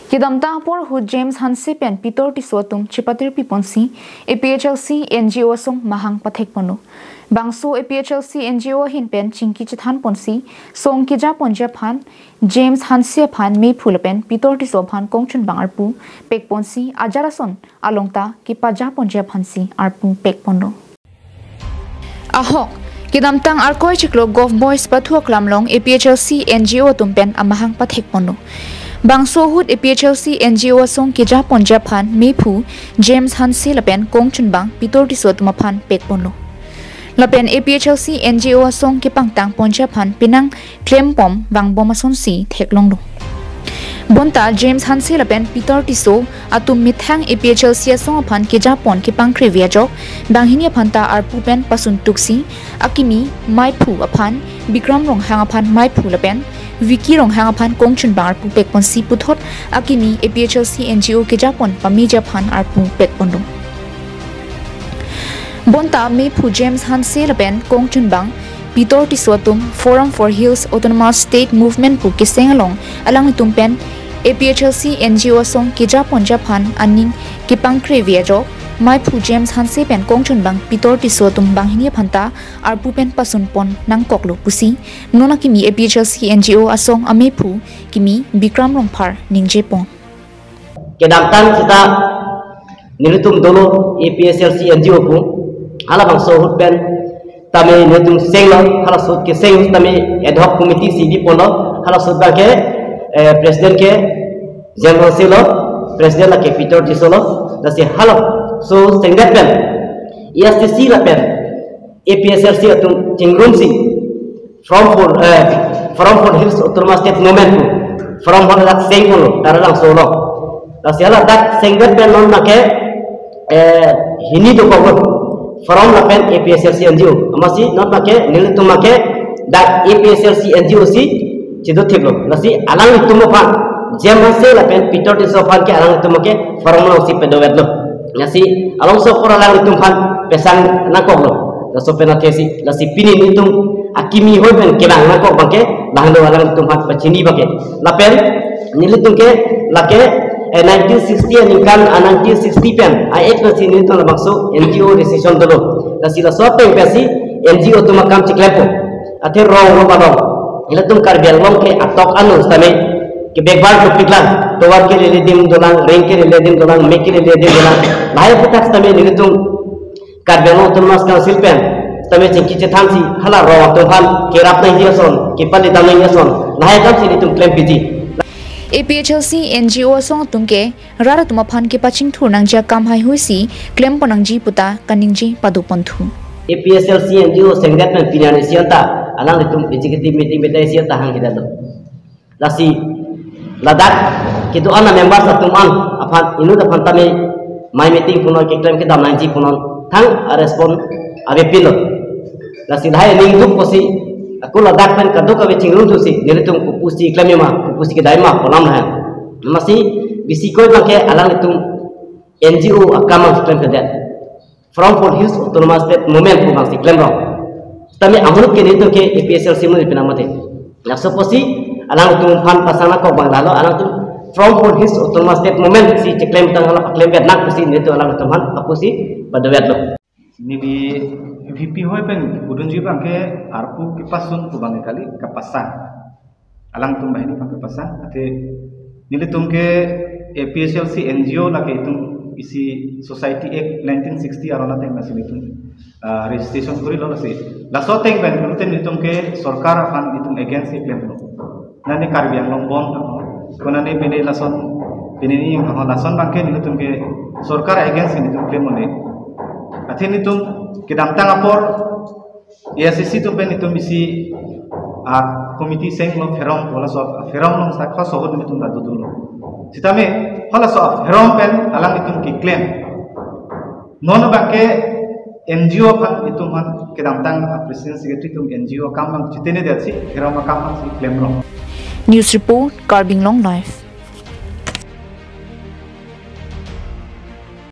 Kidamta Meiphu James Hanse pen Pitor Tisso tum chipatir piponsi APHLC NGO song mahang pathek ponu. Bangso APHLC NGO hin pen chingki chithan ponsi song kija ponja phan James Hanse phan Meiphu pen Pitor Tisso phan Kongchunbang arpu pek ponsi ajarason alongta ki paja ponja phansi arpu pek ponu. Ahok Kidamtang arkoi chiklo golf boys pathuak lamlong APHLC NGO tumpen amahang pathek ponu. Bangso hut APHLC NGO song kija ponja phan Meiphu James Hanse lapen Kongchunbang Pitor Tisso tumaphan pek ponlo. Lapen APHLC NGO song ki pangtang ponja phan pinang claim pom bang bomason si theklong lo. Bonta James Hanse lapen Pitor Tisso atum mithang APHLC song phan kija pon ki pangkri viajok bang hinia phanta arpu pen pasun tuksi akimi Meiphu aphan Bikram rong hang aphan Meiphu lapen Wiki rong hang aphan Kongchunbang arpu pek pon si puthot akimi APHLC NGO kija pon pamija phan arpu pek pon. Bonta Meiphu James Hanse lapen Kongchunbang Pitor Tisso tum Forum for Hills Autonomous State Movement pu kiseng along alang itum pen APHLC NGO song kija ponja phan aning kipang krevia Meiphu James Hanse pen Kongchunbang Pitor Tisso tum bang hinia phanta arpu pen pasun pon nang koklo pusi nona kimi APHLC NGO asong Meiphu kimi Bikram rong phar ningje pon kedamtan kita nilitum dolo APHLC NGO pu hala bang so hut pen tame nilitum senglo hala sut ke seng tame ad hoc committee cd polo hala sut ba ke president ke general selo president la ke Pitor Tisso lo dasi hala so senggat pen ESTC la pen APHLC atum chingrum si from for hills autonomous state movement from for dak sengolo tarang solo dasi hala dak senggat pen non na ke hini do ko from la pen APHLC NGO amasi not na ke nilitum ma ke dak APHLC NGO si chido thiklo dasi alang tumo phan jemase la pen Pitor Tisso phan ke alang tumo ke from la si pedowetlo nasi along so pora lang itum phan pesang nakok lo so pena thesi nasi pini nitum akimi hoy pen kelang nakok bangke langdo alang itum phan pachini bangke lapen nilitum ke lake 1960 ningkan 1960 pen I8 nasi nilitum la bakso NGO decision dolo nasi la so pen pesi NGO tumakam ciklepo ate rong lo balong ilatum karbel long ke atok anu stame ke bekbar to piklan towar ke ledim dolang rank ke ledim dolang make ke ledim dolang lahir putak stame nilitum karbelo tumas council pen stame chingki chethansi hala ro to phan ke rap nai yeson ke pali dam nai yeson lahir kam si nitum claim piji APHLC NGO song tungke rara tuma phan ke paching thur nangja kam hai huisi claim ponangji puta kaningji padu panthu APHLC NGO senggat pen pinane sianta alang nitum executive meeting betai sianta hang hidalo lasi ladak kitu ana members atuman aphan inu da phantame my meeting puno ke claim ke dam nanji punon thang respond abe pilo lasi dai ning duk kosi aku ladak pen kadu ka weching tu si nilitum kupusi claim ma kupusi ke daima ponam ha masi bisi koi bangke alang nitum NGO akamang claim ke that from for hills autonomous state movement pu bang si claim ro tame amrut ke nitum ke APHLC mu pinamate la soposi alang tu phan pasana ko bang lalo alang tu from for his autonomous state movement si claim tang ala claim bet nak pusi ni tu alang tu phan apusi badawet lo ni bi VP hoy pen udunji bang ke arpu ki pasun ku bang kali ka pasang alang tu bahini bang ke pasang ate nili tum ke APHLC NGO la ke tum isi society act 1960 arona teng nasi nitum registration kuri lo nasi laso teng ben nuten nitum ke sarkar fan nitum agency claim lo nani karbiang longbon konani pini lason pini ni lason bangke nitum ke sarkar agency nitum claim mone athi nitum kidamtang apor ESCC tum ben nitum isi committee seng lo ferom wala so ferom long sakha sohod nitum da dudul sitame hala so ferom pen alang nitum ki claim non bangke NGO pan nitum han kidamtang president secretary tum NGO kam bang chitene datsi ferom kam si claim lo News report Karbing Long Life